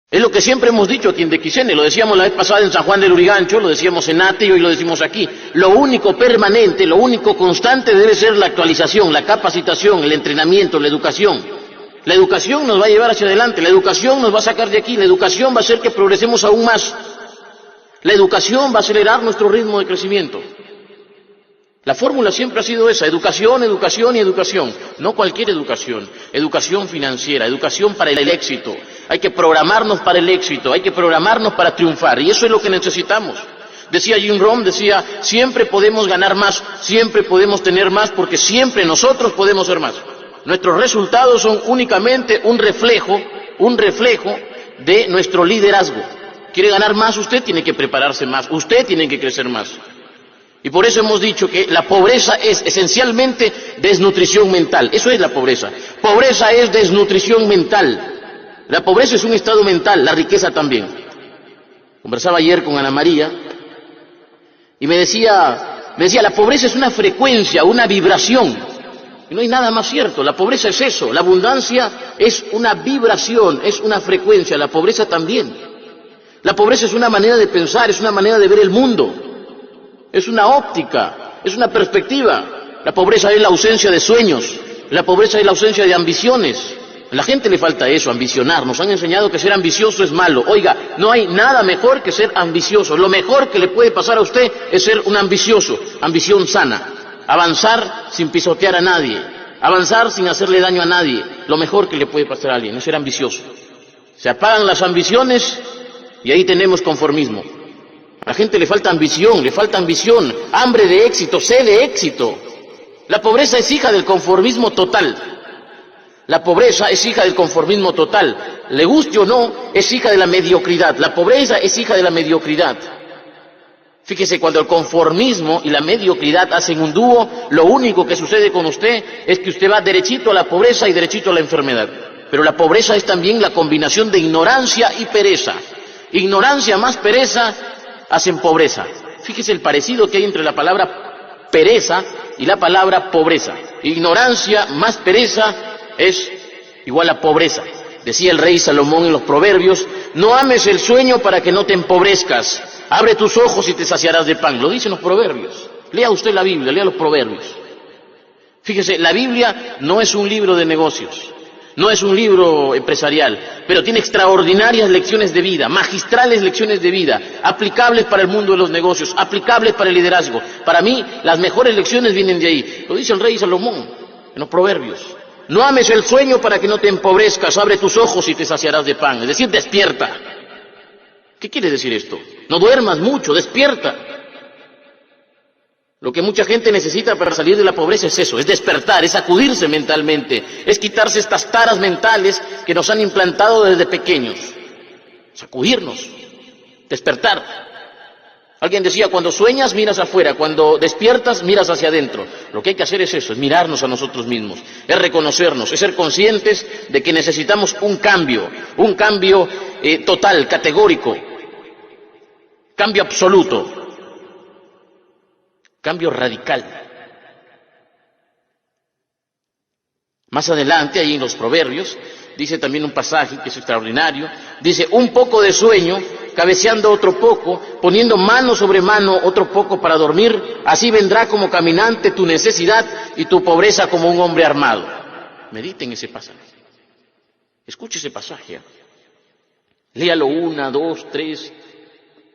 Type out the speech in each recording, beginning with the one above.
Es lo que siempre hemos dicho aquí en Dequisene, lo decíamos la vez pasada en San Juan del Urigancho, lo decíamos en Ate y hoy lo decimos aquí. Lo único permanente, lo único constante debe ser la actualización, la capacitación, el entrenamiento, la educación. La educación nos va a llevar hacia adelante, la educación nos va a sacar de aquí, la educación va a hacer que progresemos aún más. La educación va a acelerar nuestro ritmo de crecimiento. La fórmula siempre ha sido esa, educación, educación y educación. No cualquier educación, educación financiera, educación para el éxito. Hay que programarnos para el éxito, hay que programarnos para triunfar y eso es lo que necesitamos. Decía Jim Rohn, decía, siempre podemos ganar más, siempre podemos tener más porque siempre nosotros podemos ser más. Nuestros resultados son únicamente un reflejo de nuestro liderazgo. ¿Quiere ganar más? Usted tiene que prepararse más, usted tiene que crecer más. Y por eso hemos dicho que la pobreza es esencialmente desnutrición mental. Eso es la pobreza. Pobreza es desnutrición mental. La pobreza es un estado mental, la riqueza también. Conversaba ayer con Ana María y me decía, la pobreza es una frecuencia, una vibración. Y no hay nada más cierto, la pobreza es eso, la abundancia es una vibración, es una frecuencia, la pobreza también. La pobreza es una manera de pensar, es una manera de ver el mundo. Es una óptica, es una perspectiva. La pobreza es la ausencia de sueños, la pobreza es la ausencia de ambiciones. A la gente le falta eso, ambicionar. Nos han enseñado que ser ambicioso es malo. Oiga, no hay nada mejor que ser ambicioso. Lo mejor que le puede pasar a usted es ser un ambicioso, ambición sana. Avanzar sin pisotear a nadie, avanzar sin hacerle daño a nadie. Lo mejor que le puede pasar a alguien es ser ambicioso. Se apagan las ambiciones y ahí tenemos conformismo. A la gente le falta ambición, hambre de éxito, sed de éxito. La pobreza es hija del conformismo total. La pobreza es hija del conformismo total. Le guste o no, es hija de la mediocridad. La pobreza es hija de la mediocridad. Fíjese, cuando el conformismo y la mediocridad hacen un dúo, lo único que sucede con usted es que usted va derechito a la pobreza y derechito a la enfermedad. Pero la pobreza es también la combinación de ignorancia y pereza. Ignorancia más pereza hacen pobreza. Fíjese el parecido que hay entre la palabra pereza y la palabra pobreza. Ignorancia más pereza es igual a pobreza. Decía el rey Salomón en los Proverbios, no ames el sueño para que no te empobrezcas. Abre tus ojos y te saciarás de pan. Lo dicen los Proverbios. Lea usted la Biblia, lea los Proverbios. Fíjese, la Biblia no es un libro de negocios. No es un libro empresarial, pero tiene extraordinarias lecciones de vida, magistrales lecciones de vida, aplicables para el mundo de los negocios, aplicables para el liderazgo. Para mí, las mejores lecciones vienen de ahí. Lo dice el rey Salomón en los Proverbios. No ames el sueño para que no te empobrezcas, abre tus ojos y te saciarás de pan. Es decir, despierta. ¿Qué quiere decir esto? No duermas mucho, despierta. Lo que mucha gente necesita para salir de la pobreza es eso, es despertar, es sacudirse mentalmente, es quitarse estas taras mentales que nos han implantado desde pequeños. Sacudirnos, despertar. Alguien decía, cuando sueñas miras afuera, cuando despiertas miras hacia adentro. Lo que hay que hacer es eso, es mirarnos a nosotros mismos, es reconocernos, es ser conscientes de que necesitamos un cambio total, categórico, cambio absoluto. Cambio radical. Más adelante, ahí en los Proverbios, dice también un pasaje que es extraordinario, dice, un poco de sueño, cabeceando otro poco, poniendo mano sobre mano otro poco para dormir, así vendrá como caminante tu necesidad y tu pobreza como un hombre armado. Mediten ese pasaje. Escuche ese pasaje. Léalo 1, 2, 3,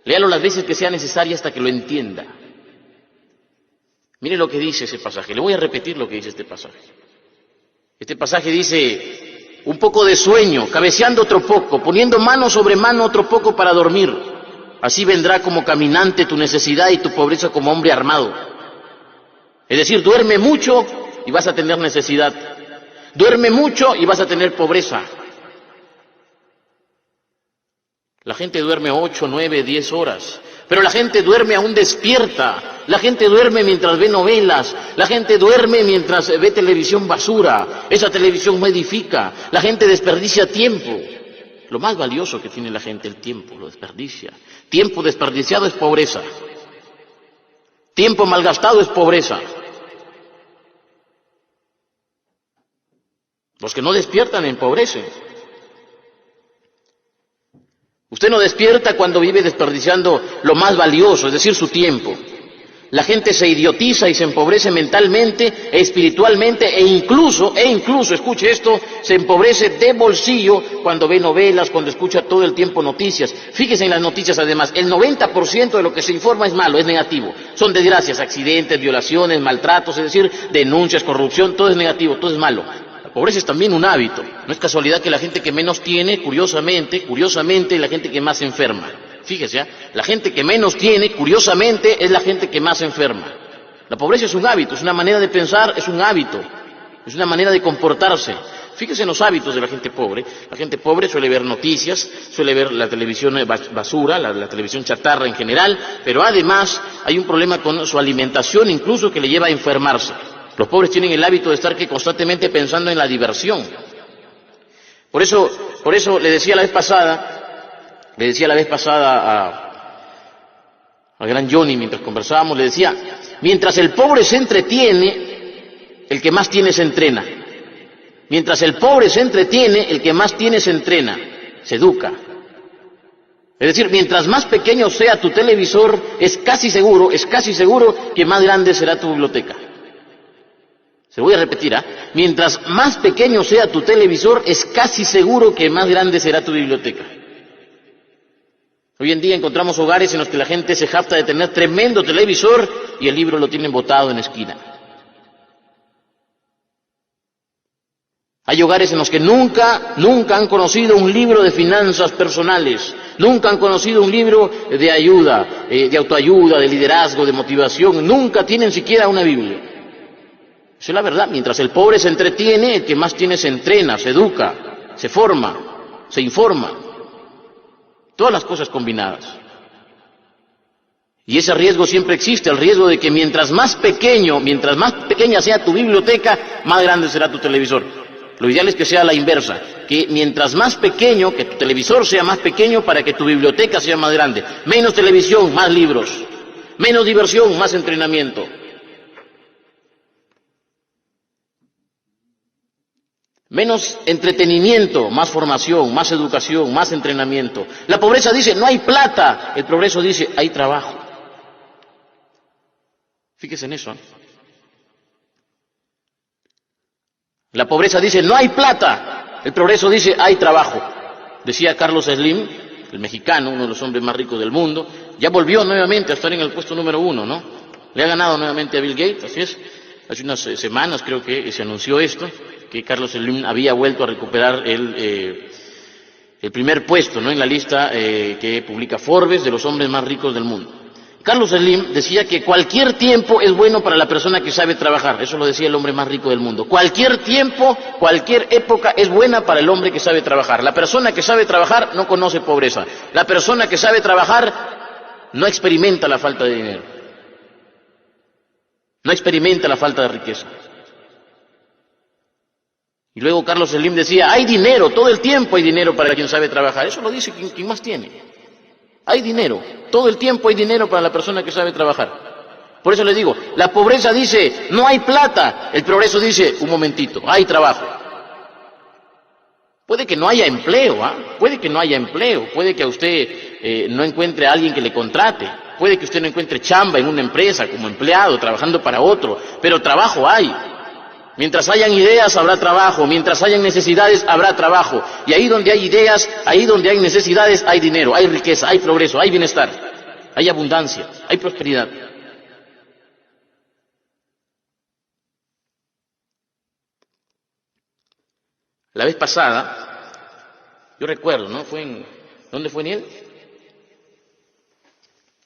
léalo las veces que sea necesaria hasta que lo entienda. Mire lo que dice ese pasaje. Le voy a repetir lo que dice este pasaje. Este pasaje dice, un poco de sueño, cabeceando otro poco, poniendo mano sobre mano otro poco para dormir. Así vendrá como caminante tu necesidad y tu pobreza como hombre armado. Es decir, duerme mucho y vas a tener necesidad. Duerme mucho y vas a tener pobreza. La gente duerme 8, 9, 10 horas. Pero la gente duerme aún despierta, la gente duerme mientras ve novelas, la gente duerme mientras ve televisión basura, esa televisión no edifica, la gente desperdicia tiempo. Lo más valioso que tiene la gente, el tiempo, lo desperdicia. Tiempo desperdiciado es pobreza. Tiempo malgastado es pobreza. Los que no despiertan empobrecen. Usted no despierta cuando vive desperdiciando lo más valioso, es decir, su tiempo. La gente se idiotiza y se empobrece mentalmente, espiritualmente e incluso, escuche esto, se empobrece de bolsillo cuando ve novelas, cuando escucha todo el tiempo noticias. Fíjese en las noticias además, el 90% de lo que se informa es malo, es negativo. Son desgracias, accidentes, violaciones, maltratos, es decir, denuncias, corrupción, todo es negativo, todo es malo. La pobreza es también un hábito. No es casualidad que la gente que menos tiene, curiosamente, es la gente que más se enferma. Fíjese, la gente que menos tiene, curiosamente, es la gente que más se enferma. La pobreza es un hábito, es una manera de pensar, es un hábito, es una manera de comportarse. Fíjese en los hábitos de la gente pobre. La gente pobre suele ver noticias, suele ver la televisión basura, la televisión chatarra en general, pero además hay un problema con su alimentación, incluso que le lleva a enfermarse. Los pobres tienen el hábito de estar constantemente pensando en la diversión. Por eso le decía la vez pasada al gran Johnny, mientras conversábamos, le decía, mientras el pobre se entretiene, el que más tiene se entrena. Mientras el pobre se entretiene, el que más tiene se entrena, se educa. Es decir, mientras más pequeño sea tu televisor, es casi seguro que más grande será tu biblioteca. Se lo voy a repetir, mientras más pequeño sea tu televisor, es casi seguro que más grande será tu biblioteca. Hoy en día encontramos hogares en los que la gente se jacta de tener tremendo televisor y el libro lo tienen botado en la esquina. Hay hogares en los que nunca han conocido un libro de finanzas personales, nunca han conocido un libro de ayuda, de autoayuda, de liderazgo, de motivación, nunca tienen siquiera una Biblia. Esa es la verdad. Mientras el pobre se entretiene, el que más tiene se entrena, se educa, se forma, se informa. Todas las cosas combinadas. Y ese riesgo siempre existe, el riesgo de que mientras más pequeña sea tu biblioteca, más grande será tu televisor. Lo ideal es que sea la inversa, que mientras más pequeño, que tu televisor sea más pequeño para que tu biblioteca sea más grande. Menos televisión, más libros. Menos diversión, más entrenamiento. Menos entretenimiento, más formación, más educación, más entrenamiento. La pobreza dice, no hay plata. El progreso dice, hay trabajo. Fíjese en eso. La pobreza dice, no hay plata. El progreso dice, hay trabajo. Decía Carlos Slim, el mexicano, uno de los hombres más ricos del mundo, ya volvió nuevamente a estar en el puesto número 1, ¿no? Le ha ganado nuevamente a Bill Gates, así es. Hace unas semanas creo que se anunció esto, que Carlos Slim había vuelto a recuperar el primer puesto, ¿no?, en la lista que publica Forbes de los hombres más ricos del mundo. Carlos Slim decía que cualquier tiempo es bueno para la persona que sabe trabajar. Eso lo decía el hombre más rico del mundo. Cualquier tiempo, cualquier época es buena para el hombre que sabe trabajar. La persona que sabe trabajar no conoce pobreza. La persona que sabe trabajar no experimenta la falta de dinero. No experimenta la falta de riqueza. Y luego Carlos Slim decía, hay dinero, todo el tiempo hay dinero para quien sabe trabajar. Eso lo dice quien más tiene. Hay dinero, todo el tiempo hay dinero para la persona que sabe trabajar. Por eso les digo, la pobreza dice, no hay plata. El progreso dice, un momentito, hay trabajo. Puede que no haya empleo, puede que no haya empleo, puede que a usted no encuentre a alguien que le contrate, puede que usted no encuentre chamba en una empresa como empleado, trabajando para otro, pero trabajo hay. Mientras hayan ideas, habrá trabajo. Mientras hayan necesidades, habrá trabajo. Y ahí donde hay ideas, ahí donde hay necesidades, hay dinero, hay riqueza, hay progreso, hay bienestar, hay abundancia, hay prosperidad. La vez pasada, yo recuerdo, ¿no? ¿Dónde fue Niel?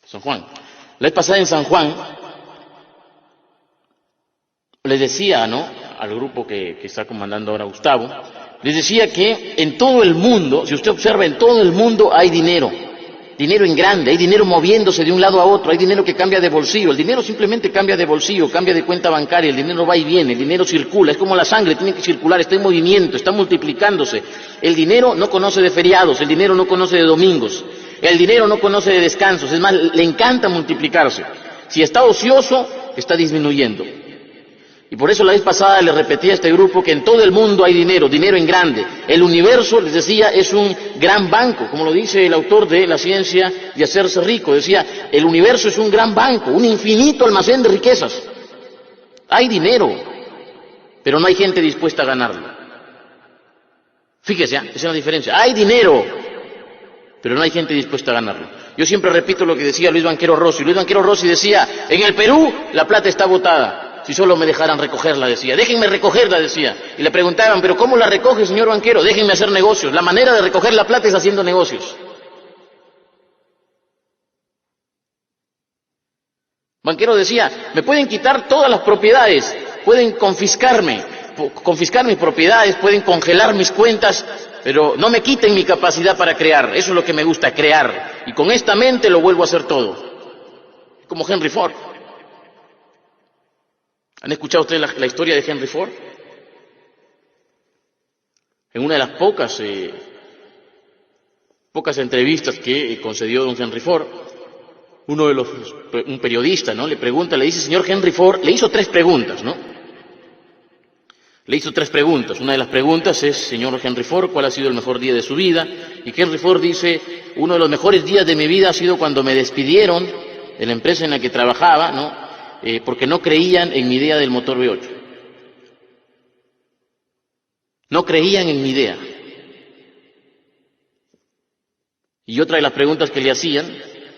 San Juan. La vez pasada en San Juan, les decía, ¿no?, al grupo que está comandando ahora Gustavo, les decía que en todo el mundo, si usted observa, en todo el mundo hay dinero. Dinero en grande, hay dinero moviéndose de un lado a otro, hay dinero que cambia de bolsillo. El dinero simplemente cambia de bolsillo, cambia de cuenta bancaria, el dinero va y viene, el dinero circula, es como la sangre, tiene que circular, está en movimiento, está multiplicándose. El dinero no conoce de feriados, el dinero no conoce de domingos, el dinero no conoce de descansos, es más, le encanta multiplicarse. Si está ocioso, está disminuyendo. Y por eso la vez pasada le repetí a este grupo que en todo el mundo hay dinero, dinero en grande. El universo, les decía, es un gran banco, como lo dice el autor de La ciencia de hacerse rico. Decía, el universo es un gran banco, un infinito almacén de riquezas. Hay dinero, pero no hay gente dispuesta a ganarlo. Fíjese, esa es la diferencia. Hay dinero, pero no hay gente dispuesta a ganarlo. Yo siempre repito lo que decía Luis Banquero Rossi. Luis Banquero Rossi decía, en el Perú la plata está botada. Si solo me dejaran recogerla, decía. Déjenme recogerla, decía. Y le preguntaban, ¿pero cómo la recoge, señor banquero? Déjenme hacer negocios. La manera de recoger la plata es haciendo negocios. Banquero decía, me pueden quitar todas las propiedades, pueden confiscar mis propiedades, pueden congelar mis cuentas, pero no me quiten mi capacidad para crear. Eso es lo que me gusta, crear. Y con esta mente lo vuelvo a hacer todo. Como Henry Ford. ¿Han escuchado ustedes la historia de Henry Ford? En una de las pocas entrevistas que concedió don Henry Ford, un periodista, ¿no? Le pregunta, le dice, señor Henry Ford, le hizo 3 preguntas, ¿no? Le hizo 3 preguntas. Una de las preguntas es, señor Henry Ford, ¿cuál ha sido el mejor día de su vida? Y Henry Ford dice, uno de los mejores días de mi vida ha sido cuando me despidieron de la empresa en la que trabajaba, ¿no? Porque no creían en mi idea del motor V8. No creían en mi idea. Y otra de las preguntas que le hacían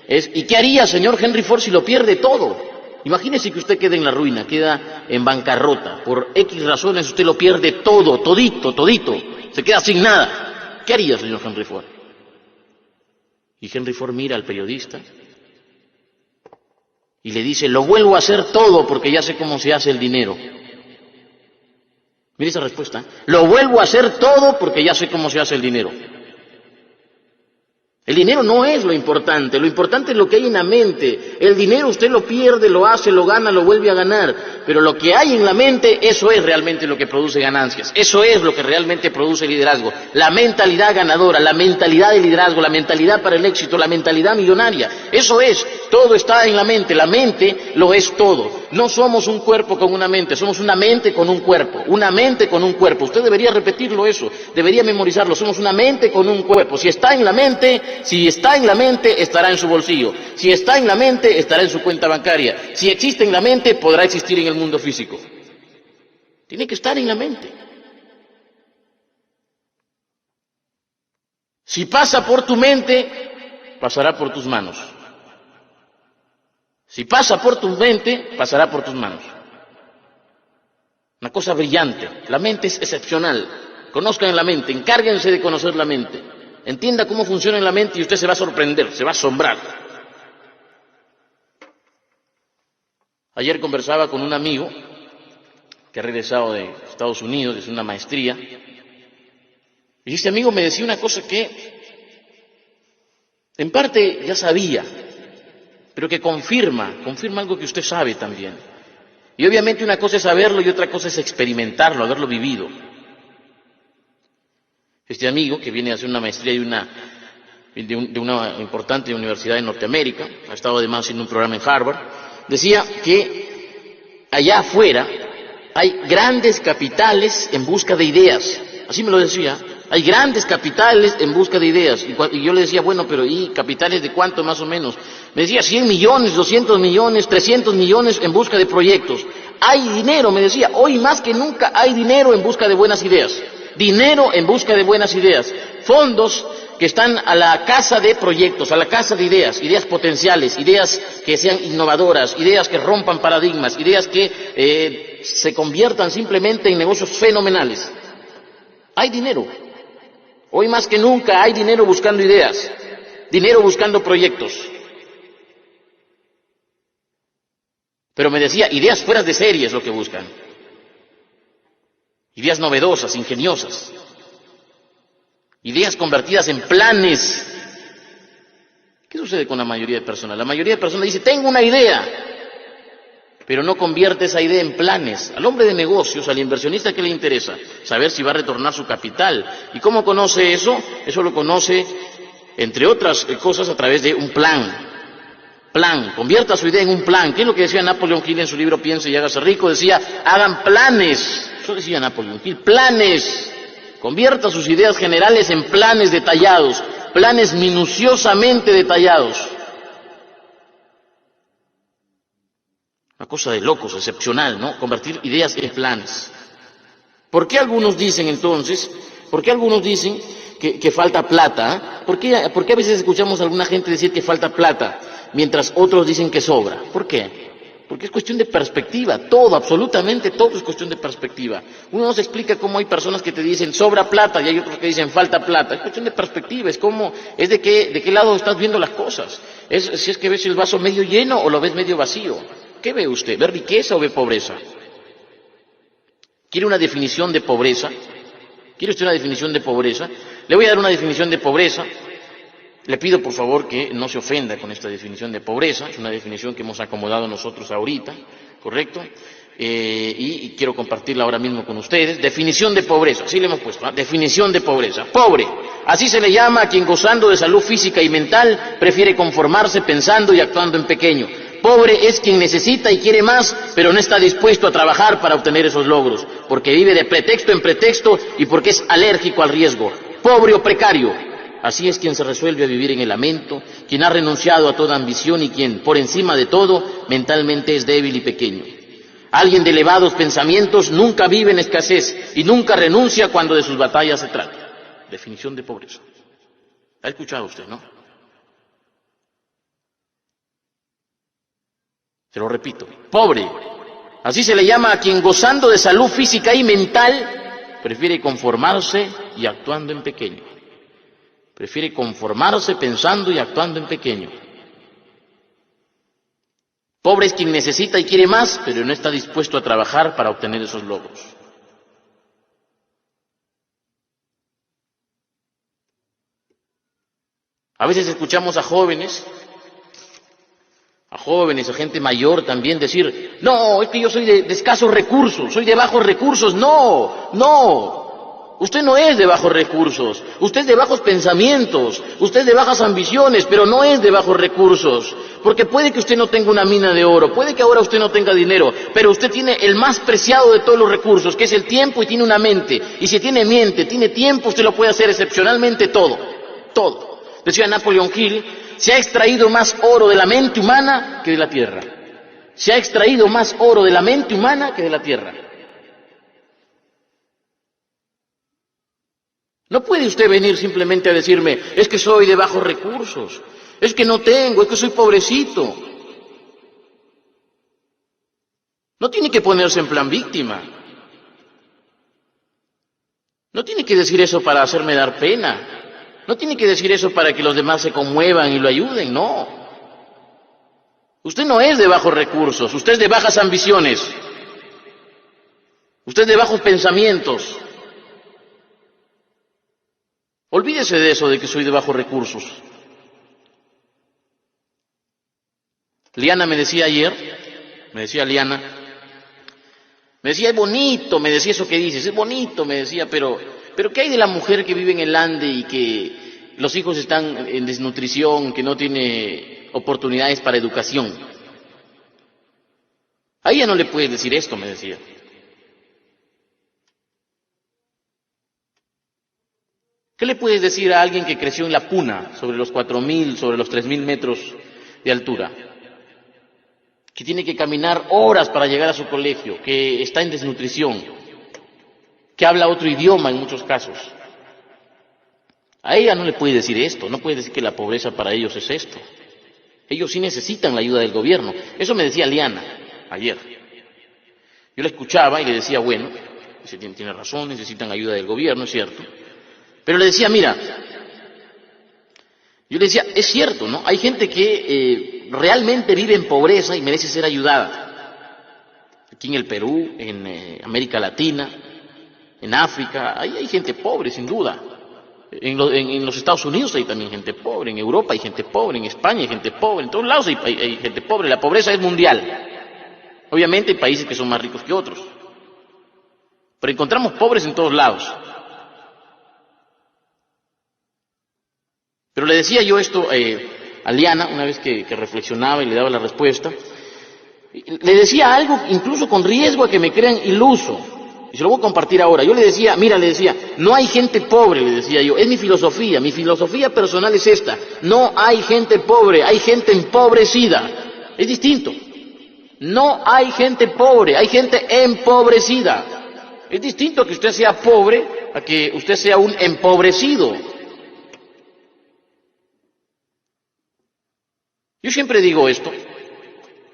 es, ¿y qué haría, señor Henry Ford, si lo pierde todo? Imagínese que usted quede en la ruina, queda en bancarrota. Por X razones usted lo pierde todo, todito. Se queda sin nada. ¿Qué haría, señor Henry Ford? Y Henry Ford mira al periodista y le dice, lo vuelvo a hacer todo porque ya sé cómo se hace el dinero. Mire esa respuesta. Lo vuelvo a hacer todo porque ya sé cómo se hace el dinero. El dinero no es lo importante es lo que hay en la mente. El dinero usted lo pierde, lo hace, lo gana, lo vuelve a ganar. Pero lo que hay en la mente, eso es realmente lo que produce ganancias. Eso es lo que realmente produce liderazgo. La mentalidad ganadora, la mentalidad de liderazgo, la mentalidad para el éxito, la mentalidad millonaria. Eso es, todo está en la mente lo es todo. No somos un cuerpo con una mente, somos una mente con un cuerpo. Una mente con un cuerpo. Usted debería repetirlo eso, debería memorizarlo. Somos una mente con un cuerpo. Si está en la mente, estará en su bolsillo. Si está en la mente, estará en su cuenta bancaria. Si existe en la mente, podrá existir en el mundo físico. Tiene que estar en la mente. Si pasa por tu mente, pasará por tus manos. Si pasa por tu mente, pasará por tus manos. Una cosa brillante. La mente es excepcional. Conozcan la mente, encárguense de conocer la mente. Entienda cómo funciona en la mente y usted se va a sorprender, se va a asombrar. Ayer conversaba con un amigo que ha regresado de Estados Unidos, es una maestría, y este amigo me decía una cosa que en parte ya sabía, pero que confirma algo que usted sabe también. Y obviamente una cosa es saberlo y otra cosa es experimentarlo, haberlo vivido. Este amigo, que viene a hacer una maestría de una importante universidad de Norteamérica, ha estado además haciendo un programa en Harvard, decía que allá afuera hay grandes capitales en busca de ideas. Así me lo decía. Hay grandes capitales en busca de ideas. Y yo le decía, bueno, pero ¿y capitales de cuánto más o menos? Me decía 100 millones, 200 millones, 300 millones en busca de proyectos. Hay dinero, me decía, hoy más que nunca hay dinero en busca de buenas ideas. Dinero en busca de buenas ideas. Fondos que están a la casa de proyectos, a la casa de ideas, ideas potenciales, ideas que sean innovadoras, ideas que rompan paradigmas, ideas que se conviertan simplemente en negocios fenomenales. Hay dinero. Hoy más que nunca hay dinero buscando ideas, dinero buscando proyectos. Pero me decía, ideas fuera de serie es lo que buscan. Ideas novedosas, ingeniosas. Ideas convertidas en planes. ¿Qué sucede con la mayoría de personas? La mayoría de personas dice, tengo una idea, pero no convierte esa idea en planes. Al hombre de negocios, al inversionista, ¿qué le interesa? Saber si va a retornar su capital. ¿Y cómo conoce eso? Eso lo conoce, entre otras cosas, a través de un plan. Plan, convierta su idea en un plan. ¿Qué es lo que decía Napoleón Hill en su libro Piense y hágase rico? Decía, hagan planes. Eso decía Napoleón Hill, planes. Convierta sus ideas generales en planes detallados, planes minuciosamente detallados. Una cosa de locos, excepcional, ¿no? Convertir ideas en planes. ¿Por qué algunos dicen entonces, que falta plata? ¿Por qué a veces escuchamos a alguna gente decir que falta plata, mientras otros dicen que sobra? ¿Por qué? Porque es cuestión de perspectiva, todo, absolutamente todo es cuestión de perspectiva. Uno nos explica cómo hay personas que te dicen sobra plata y hay otros que dicen falta plata. Es cuestión de perspectiva, es de qué lado estás viendo las cosas. Si es que ves el vaso medio lleno o lo ves medio vacío. ¿Qué ve usted? ¿Ve riqueza o ve pobreza? ¿Quiere una definición de pobreza? ¿Quiere usted una definición de pobreza? Le voy a dar una definición de pobreza. Le pido por favor que no se ofenda con esta definición de pobreza. Es una definición que hemos acomodado nosotros ahorita, ¿correcto? Y quiero compartirla ahora mismo con ustedes. Definición de pobreza, así le hemos puesto, ¿eh? Definición de pobreza. Pobre, así se le llama a quien gozando de salud física y mental prefiere conformarse pensando y actuando en pequeño. Pobre es quien necesita y quiere más, pero no está dispuesto a trabajar para obtener esos logros, porque vive de pretexto en pretexto y porque es alérgico al riesgo. Pobre o precario, así es quien se resuelve a vivir en el lamento, quien ha renunciado a toda ambición y quien, por encima de todo, mentalmente es débil y pequeño. Alguien de elevados pensamientos nunca vive en escasez y nunca renuncia cuando de sus batallas se trata. Definición de pobreza. ¿Ha escuchado usted, no? Se lo repito, pobre, así se le llama a quien gozando de salud física y mental prefiere conformarse y actuando en pequeño. Prefiere conformarse pensando y actuando en pequeño. Pobre es quien necesita y quiere más, pero no está dispuesto a trabajar para obtener esos logros. A veces escuchamos a jóvenes, a gente mayor también decir, no, es que yo soy de escasos recursos, soy de bajos recursos. No, usted no es de bajos recursos, usted es de bajos pensamientos, usted es de bajas ambiciones, pero no es de bajos recursos, porque puede que usted no tenga una mina de oro, puede que ahora usted no tenga dinero, pero usted tiene el más preciado de todos los recursos, que es el tiempo, y tiene una mente, y si tiene mente, tiene tiempo, usted lo puede hacer excepcionalmente todo. Decía Napoleón Hill, se ha extraído más oro de la mente humana que de la tierra. Se ha extraído más oro de la mente humana que de la tierra. No puede usted venir simplemente a decirme, es que soy de bajos recursos, es que no tengo, es que soy pobrecito. No tiene que ponerse en plan víctima. No tiene que decir eso para hacerme dar pena. No tiene que decir eso para que los demás se conmuevan y lo ayuden, no. Usted no es de bajos recursos, usted es de bajas ambiciones. Usted es de bajos pensamientos. Olvídese de eso de que soy de bajos recursos. Liana me decía ayer, Liana, es bonito, me decía eso que dices, es bonito, me decía, pero ¿qué hay de la mujer que vive en el Ande y que los hijos están en desnutrición, que no tiene oportunidades para educación? A ella no le puedes decir esto, me decía. ¿Qué le puedes decir a alguien que creció en la Puna, sobre los 4.000, sobre los 3.000 metros de altura? Que tiene que caminar horas para llegar a su colegio, que está en desnutrición, que habla otro idioma en muchos casos. A ella no le puede decir esto, no puede decir que la pobreza para ellos es esto. Ellos sí necesitan la ayuda del gobierno. Eso me decía Liana ayer. Yo la escuchaba y le decía, bueno, tiene razón, necesitan ayuda del gobierno, es cierto. Pero le decía, mira, yo le decía, es cierto, ¿no? Hay gente que realmente vive en pobreza y merece ser ayudada. Aquí en el Perú, en América Latina, en África, ahí hay gente pobre, sin duda. En los Estados Unidos hay también gente pobre, en Europa hay gente pobre, en España hay gente pobre, en todos lados hay gente pobre. La pobreza es mundial. Obviamente hay países que son más ricos que otros, pero encontramos pobres en todos lados. Pero le decía yo esto a Liana, una vez que reflexionaba y le daba la respuesta. Le decía algo incluso con riesgo a que me crean iluso. Y se lo voy a compartir ahora. Yo le decía, mira, le decía, no hay gente pobre, le decía yo. Es mi filosofía personal es esta. No hay gente pobre, hay gente empobrecida. Es distinto. No hay gente pobre, hay gente empobrecida. Es distinto que usted sea pobre a que usted sea un empobrecido. Yo siempre digo esto.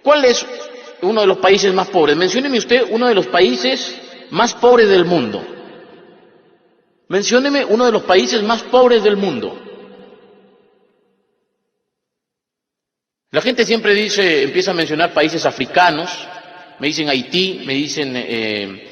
¿Cuál es uno de los países más pobres? Mencióneme usted uno de los países más pobres del mundo. Mencióneme uno de los países más pobres del mundo. La gente siempre dice, empieza a mencionar países africanos, me dicen Haití, me dicen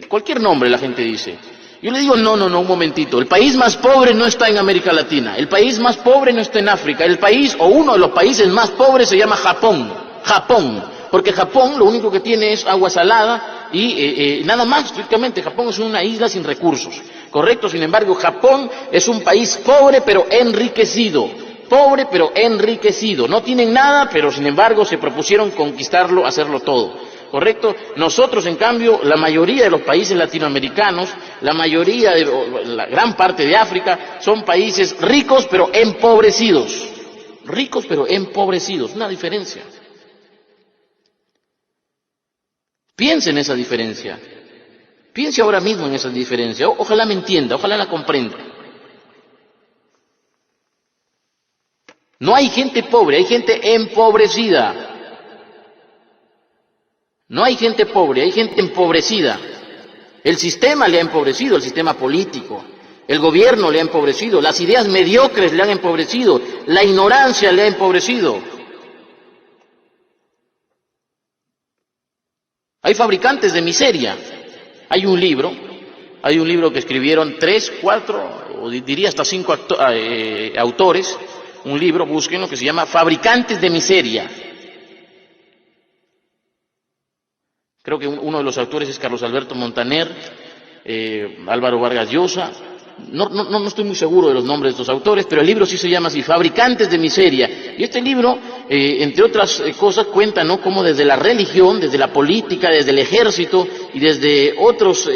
cualquier nombre la gente dice. Yo le digo, no, un momentito. El país más pobre no está en América Latina. El país más pobre no está en África. El país, o uno de los países más pobres se llama Japón. Japón. Porque Japón lo único que tiene es agua salada y nada más, estrictamente. Japón es una isla sin recursos. ¿Correcto? Sin embargo, Japón es un país pobre pero enriquecido. Pobre pero enriquecido. No tienen nada, pero sin embargo se propusieron conquistarlo, hacerlo todo. ¿Correcto? Nosotros, en cambio, la mayoría de los países latinoamericanos, la gran parte de África, son países ricos pero empobrecidos. Ricos pero empobrecidos, una diferencia. Piense en esa diferencia. Piense ahora mismo en esa diferencia. Ojalá me entienda, ojalá la comprenda. No hay gente pobre, hay gente empobrecida. No hay gente pobre, hay gente empobrecida. El sistema le ha empobrecido, el sistema político. El gobierno le ha empobrecido, las ideas mediocres le han empobrecido, la ignorancia le ha empobrecido. Hay fabricantes de miseria. Hay un libro que escribieron 3, 4, o diría hasta 5 autores, un libro, búsquenlo, que se llama Fabricantes de Miseria. Creo que uno de los autores es Carlos Alberto Montaner, Álvaro Vargas Llosa. No estoy muy seguro de los nombres de estos autores, pero el libro sí se llama así, Fabricantes de Miseria. Y este libro, entre otras cosas, cuenta, ¿no?, cómo desde la religión, desde la política, desde el ejército y desde otras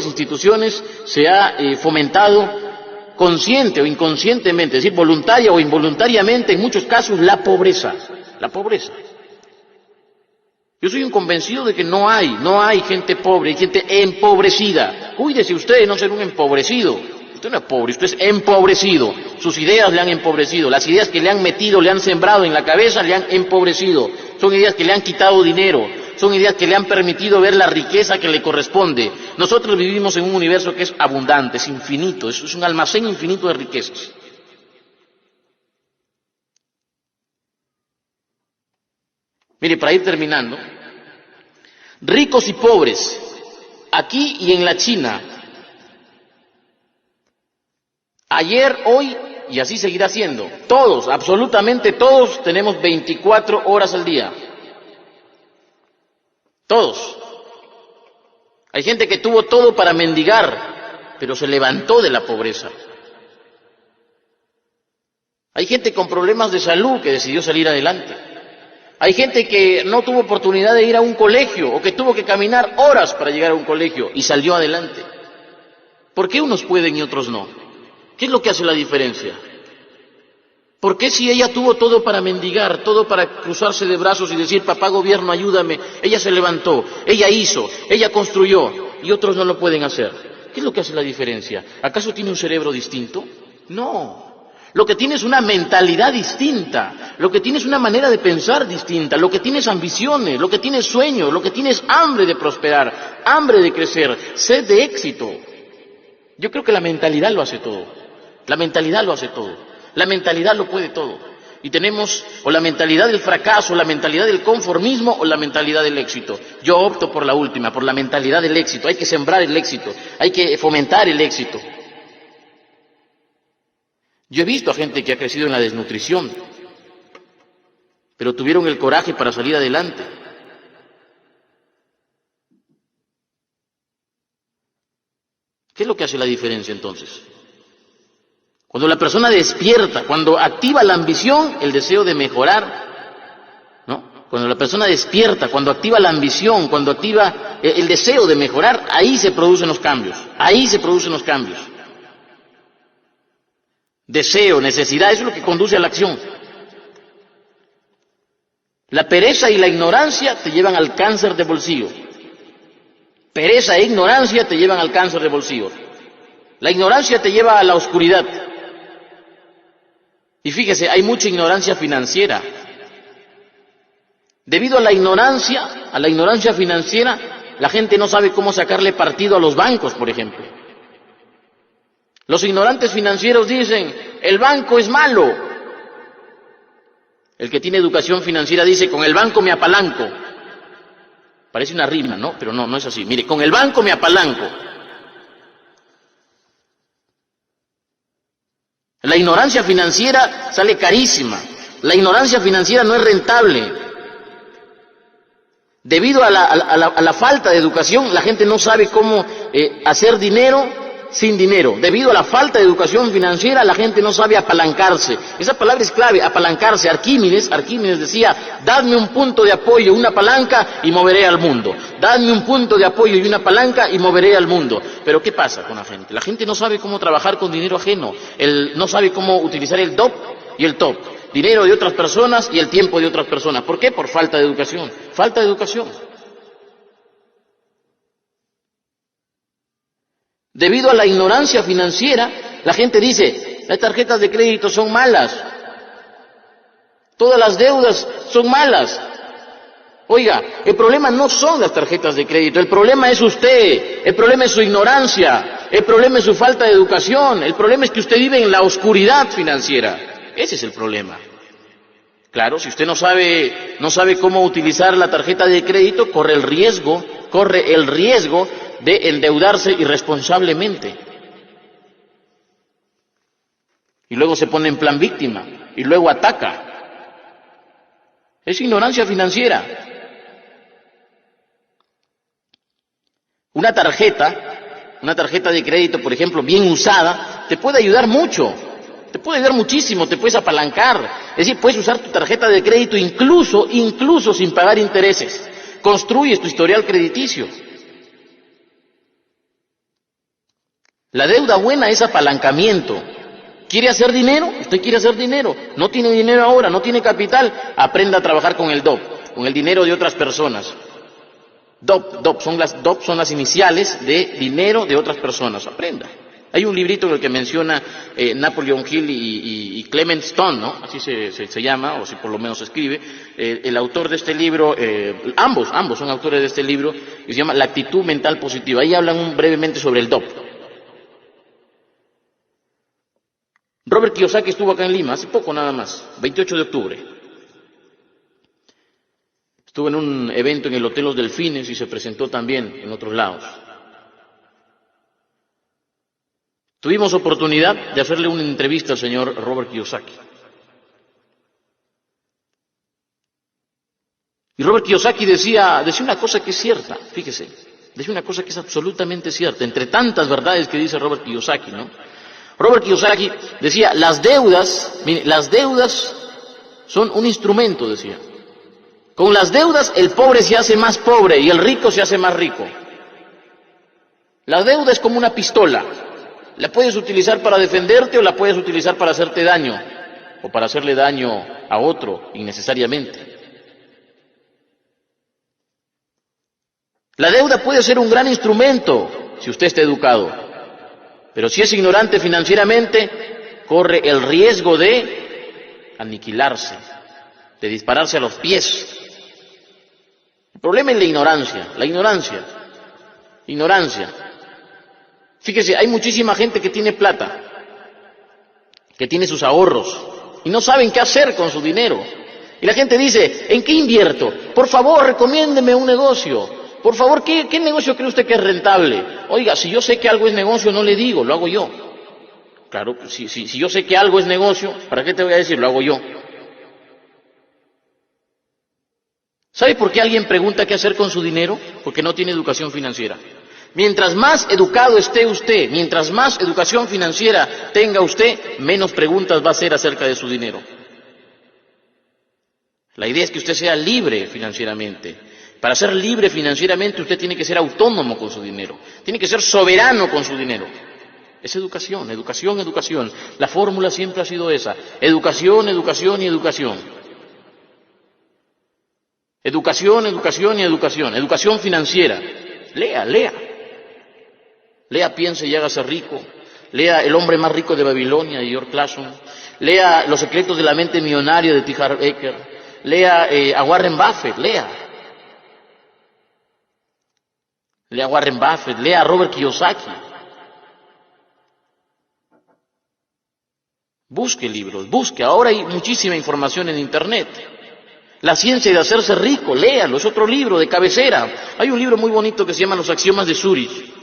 instituciones se ha fomentado consciente o inconscientemente, es decir, voluntaria o involuntariamente, en muchos casos, la pobreza. La pobreza. Yo soy un convencido de que no hay gente pobre, hay gente empobrecida. Cuídese usted de no ser un empobrecido. Usted no es pobre, usted es empobrecido. Sus ideas le han empobrecido. Las ideas que le han metido, le han sembrado en la cabeza, le han empobrecido. Son ideas que le han quitado dinero. Son ideas que le han permitido ver la riqueza que le corresponde. Nosotros vivimos en un universo que es abundante, es infinito, es un almacén infinito de riquezas. Mire, para ir terminando, ricos y pobres, aquí y en la China, ayer, hoy y así seguirá siendo, todos, absolutamente todos, tenemos 24 horas al día. Todos. Hay gente que tuvo todo para mendigar, pero se levantó de la pobreza. Hay gente con problemas de salud que decidió salir adelante. Hay gente que no tuvo oportunidad de ir a un colegio o que tuvo que caminar horas para llegar a un colegio y salió adelante. ¿Por qué unos pueden y otros no? ¿Qué es lo que hace la diferencia? ¿Por qué si ella tuvo todo para mendigar, todo para cruzarse de brazos y decir, papá gobierno, ayúdame, ella se levantó, ella hizo, ella construyó y otros no lo pueden hacer? ¿Qué es lo que hace la diferencia? ¿Acaso tiene un cerebro distinto? No. Lo que tiene es una mentalidad distinta, lo que tiene es una manera de pensar distinta, lo que tiene es ambiciones, lo que tiene es sueños, lo que tiene es hambre de prosperar, hambre de crecer, sed de éxito. Yo creo que la mentalidad lo hace todo, la mentalidad lo hace todo, la mentalidad lo puede todo. Y tenemos o la mentalidad del fracaso, la mentalidad del conformismo o la mentalidad del éxito. Yo opto por la última, por la mentalidad del éxito. Hay que sembrar el éxito, hay que fomentar el éxito. Yo he visto a gente que ha crecido en la desnutrición, pero tuvieron el coraje para salir adelante. ¿Qué es lo que hace la diferencia entonces? Cuando la persona despierta, cuando activa la ambición, el deseo de mejorar, ¿no? Cuando la persona despierta, cuando activa la ambición, cuando activa el deseo de mejorar, ahí se producen los cambios, ahí se producen los cambios. Deseo, necesidad, eso es lo que conduce a la acción. La pereza y la ignorancia te llevan al cáncer de bolsillo. Pereza e ignorancia te llevan al cáncer de bolsillo. La ignorancia te lleva a la oscuridad. Y fíjese, hay mucha ignorancia financiera. Debido a la ignorancia financiera, la gente no sabe cómo sacarle partido a los bancos, por ejemplo. Los ignorantes financieros dicen, el banco es malo. El que tiene educación financiera dice, con el banco me apalanco. Parece una rima, ¿no? Pero no es así. Mire, con el banco me apalanco. La ignorancia financiera sale carísima. La ignorancia financiera no es rentable. Debido a la falta de educación, la gente no sabe cómo hacer dinero sin dinero. Debido a la falta de educación financiera, la gente no sabe apalancarse. Esa palabra es clave, apalancarse. Arquímedes decía, dadme un punto de apoyo, una palanca y moveré al mundo. Dadme un punto de apoyo y una palanca y moveré al mundo. Pero ¿qué pasa con la gente? La gente no sabe cómo trabajar con dinero ajeno. No sabe cómo utilizar el DOP y el TOP. Dinero de otras personas y el tiempo de otras personas. ¿Por qué? Por falta de educación. Falta de educación. Debido a la ignorancia financiera, la gente dice, las tarjetas de crédito son malas. Todas las deudas son malas. Oiga, el problema no son las tarjetas de crédito, el problema es usted, el problema es su ignorancia, el problema es su falta de educación, el problema es que usted vive en la oscuridad financiera. Ese es el problema. Claro, si usted no sabe cómo utilizar la tarjeta de crédito, corre el riesgo de endeudarse irresponsablemente. Y luego se pone en plan víctima, y luego ataca. Es ignorancia financiera. Una tarjeta de crédito, por ejemplo, bien usada, te puede ayudar mucho. Te puede ayudar muchísimo, te puedes apalancar. Es decir, puedes usar tu tarjeta de crédito incluso sin pagar intereses. Construyes tu historial crediticio. La deuda buena es apalancamiento. ¿Quiere hacer dinero? Usted quiere hacer dinero. No tiene dinero ahora, no tiene capital. Aprenda a trabajar con el DOP, con el dinero de otras personas. DOP son las iniciales de dinero de otras personas. Aprenda. Hay un librito en el que menciona Napoleon Hill y Clement Stone, ¿no? Así se llama, o si por lo menos se escribe. El autor de este libro, ambos son autores de este libro, que se llama La actitud mental positiva. Ahí hablan brevemente sobre el DOP. Robert Kiyosaki estuvo acá en Lima, hace poco nada más, 28 de octubre. Estuvo en un evento en el Hotel Los Delfines y se presentó también en otros lados. Tuvimos oportunidad de hacerle una entrevista al señor Robert Kiyosaki. Y Robert Kiyosaki decía una cosa que es cierta, fíjese, decía una cosa que es absolutamente cierta, entre tantas verdades que dice Robert Kiyosaki, ¿no? Robert Kiyosaki decía, las deudas son un instrumento, decía. Con las deudas el pobre se hace más pobre y el rico se hace más rico. La deuda es como una pistola. La puedes utilizar para defenderte o la puedes utilizar para hacerte daño o para hacerle daño a otro innecesariamente. La deuda puede ser un gran instrumento si usted está educado. Pero si es ignorante financieramente, corre el riesgo de aniquilarse, de dispararse a los pies. El problema es la ignorancia. Fíjese, hay muchísima gente que tiene plata, que tiene sus ahorros, y no saben qué hacer con su dinero. Y la gente dice, ¿en qué invierto? Por favor, recomiéndeme un negocio. Por favor, ¿qué negocio cree usted que es rentable? Oiga, si yo sé que algo es negocio, no le digo, lo hago yo. Claro, si yo sé que algo es negocio, ¿para qué te voy a decir? Lo hago yo. ¿Sabe por qué alguien pregunta qué hacer con su dinero? Porque no tiene educación financiera. Mientras más educado esté usted, mientras más educación financiera tenga usted, menos preguntas va a hacer acerca de su dinero. La idea es que usted sea libre financieramente. Para ser libre financieramente usted tiene que ser autónomo con su dinero, tiene que ser soberano con su dinero. Es educación, educación, educación. La fórmula siempre ha sido esa: educación, educación y educación. Educación, educación y educación. Educación financiera. Lea, lea. Lea Piense y hágase rico. Lea El hombre más rico de Babilonia de George Clason. Lea Los secretos de la mente millonaria de T. Harv Eker. Lea a Warren Buffett, lea. Lea a Warren Buffett, lea a Robert Kiyosaki. Busque libros, busque. Ahora hay muchísima información en Internet. La ciencia de hacerse rico, léalo, es otro libro de cabecera. Hay un libro muy bonito que se llama Los axiomas de Zurich,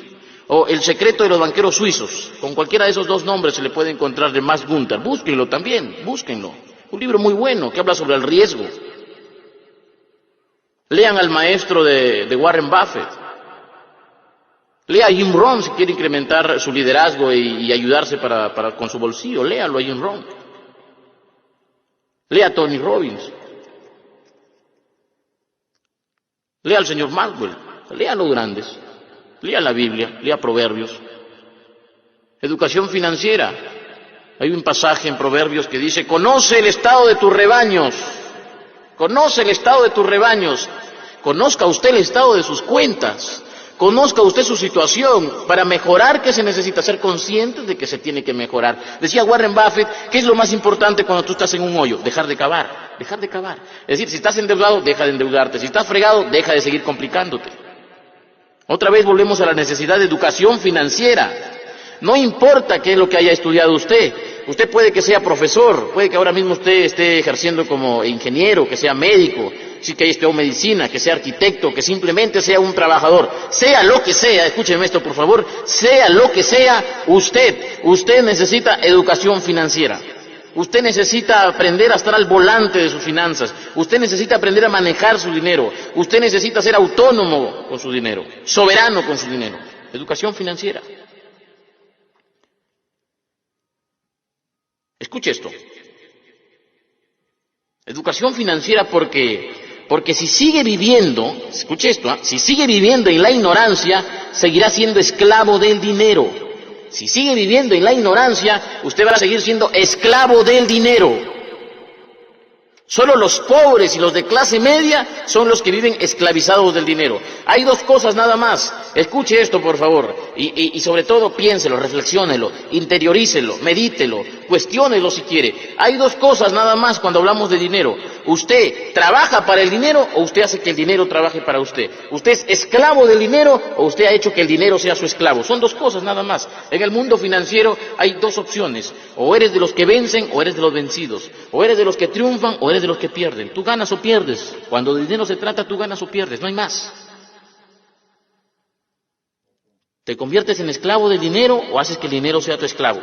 o El secreto de los banqueros suizos. Con cualquiera de esos dos nombres se le puede encontrar, de Max Gunther. Búsquenlo también, búsquenlo. Un libro muy bueno que habla sobre el riesgo. Lean al maestro de Warren Buffett. Lea a Jim Rohn si quiere incrementar su liderazgo y ayudarse con su bolsillo. Léalo a Jim Rohn. Lea a Tony Robbins. Lea al señor Maxwell. Lea a los grandes. Lea la Biblia. Lea Proverbios. Educación financiera. Hay un pasaje en Proverbios que dice: conoce el estado de tus rebaños. Conoce el estado de tus rebaños. Conozca usted el estado de sus cuentas. Conozca usted su situación. Para mejorar, ¿qué se necesita? Ser consciente de que se tiene que mejorar. Decía Warren Buffett, ¿qué es lo más importante cuando tú estás en un hoyo? Dejar de cavar, dejar de cavar. Es decir, si estás endeudado, deja de endeudarte. Si estás fregado, deja de seguir complicándote. Otra vez volvemos a la necesidad de educación financiera. No importa qué es lo que haya estudiado usted. Usted puede que sea profesor, puede que ahora mismo usted esté ejerciendo como ingeniero, que sea médico, sí, que haya estudiado medicina, que sea arquitecto, que simplemente sea un trabajador. Sea lo que sea, escúcheme esto por favor, sea lo que sea, usted necesita educación financiera. Usted necesita aprender a estar al volante de sus finanzas. Usted necesita aprender a manejar su dinero. Usted necesita ser autónomo con su dinero, soberano con su dinero. Educación financiera. Escuche esto. Educación financiera porque si sigue viviendo, escuche esto, si sigue viviendo en la ignorancia, seguirá siendo esclavo del dinero. Si sigue viviendo en la ignorancia, usted va a seguir siendo esclavo del dinero. Solo los pobres y los de clase media son los que viven esclavizados del dinero. Hay dos cosas nada más. Escuche esto, por favor. Y sobre todo piénselo, reflexiónelo, interiorícelo, medítelo, cuestiónelo si quiere. Hay dos cosas nada más cuando hablamos de dinero. ¿Usted trabaja para el dinero o usted hace que el dinero trabaje para usted? ¿Usted es esclavo del dinero o usted ha hecho que el dinero sea su esclavo? Son dos cosas nada más. En el mundo financiero hay dos opciones. O eres de los que vencen o eres de los vencidos. O eres de los que triunfan o eres de los que pierden. Tú ganas o pierdes. Cuando de dinero se trata, tú ganas o pierdes. No hay más. ¿Te conviertes en esclavo del dinero o haces que el dinero sea tu esclavo?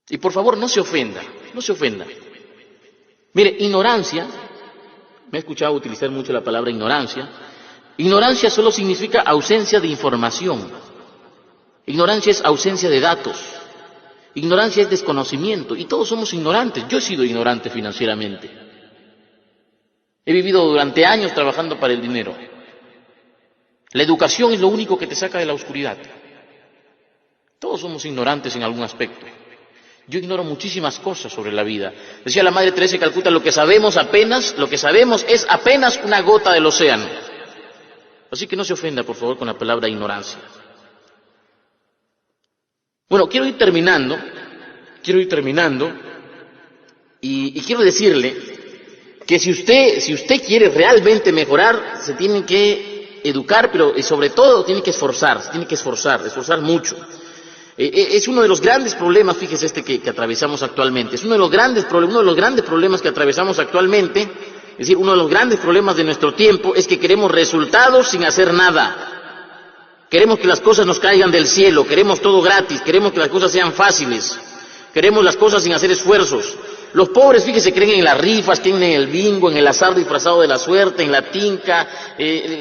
Y por favor, no se ofenda, no se ofenda. Mire, ignorancia, me he escuchado utilizar mucho la palabra ignorancia. Ignorancia solo significa ausencia de información. Ignorancia es ausencia de datos. Ignorancia es desconocimiento. Y todos somos ignorantes. Yo he sido ignorante financieramente. He vivido durante años trabajando para el dinero. La educación es lo único que te saca de la oscuridad. Todos somos ignorantes en algún aspecto. Yo ignoro muchísimas cosas sobre la vida. Decía la Madre Teresa de Calcuta, lo que sabemos es apenas una gota del océano. Así que no se ofenda, por favor, con la palabra ignorancia. Bueno, quiero ir terminando y quiero decirle que si usted quiere realmente mejorar, se tiene que educar, pero sobre todo tiene que esforzar mucho. Es uno de los grandes problemas, fíjese que atravesamos actualmente. Es uno de los grandes problemas que atravesamos actualmente. Es decir, uno de los grandes problemas de nuestro tiempo es que queremos resultados sin hacer nada. Queremos que las cosas nos caigan del cielo, queremos todo gratis, queremos que las cosas sean fáciles, queremos las cosas sin hacer esfuerzos. Los pobres, fíjese, creen en las rifas, creen en el bingo, en el azar disfrazado de la suerte, en la tinca.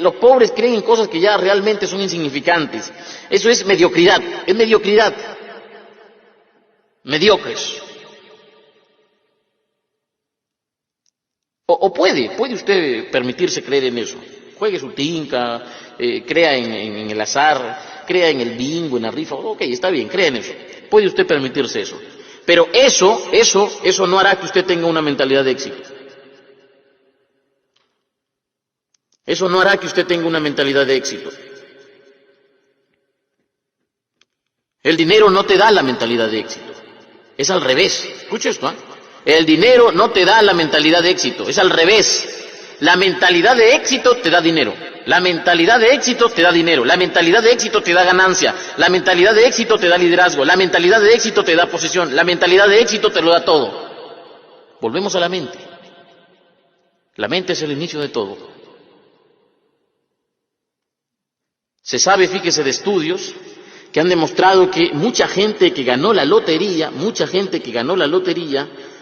Los pobres creen en cosas que ya realmente son insignificantes. Eso es mediocridad, es mediocridad. Mediocres. O puede usted permitirse creer en eso. Juegue su tinca, crea en el azar, crea en el bingo, en la rifa. Ok, está bien, crea en eso. Puede usted permitirse eso. Pero eso no hará que usted tenga una mentalidad de éxito. Eso no hará que usted tenga una mentalidad de éxito. El dinero no te da la mentalidad de éxito. Es al revés. Escucha esto, ¿eh? El dinero no te da la mentalidad de éxito. Es al revés. La mentalidad de éxito te da dinero. La mentalidad de éxito te da dinero. La mentalidad de éxito te da ganancia. La mentalidad de éxito te da liderazgo. La mentalidad de éxito te da posesión. La mentalidad de éxito te lo da todo. Volvemos a la mente. La mente es el inicio de todo. Se sabe, fíjese, de estudios que han demostrado que mucha gente que ganó la lotería,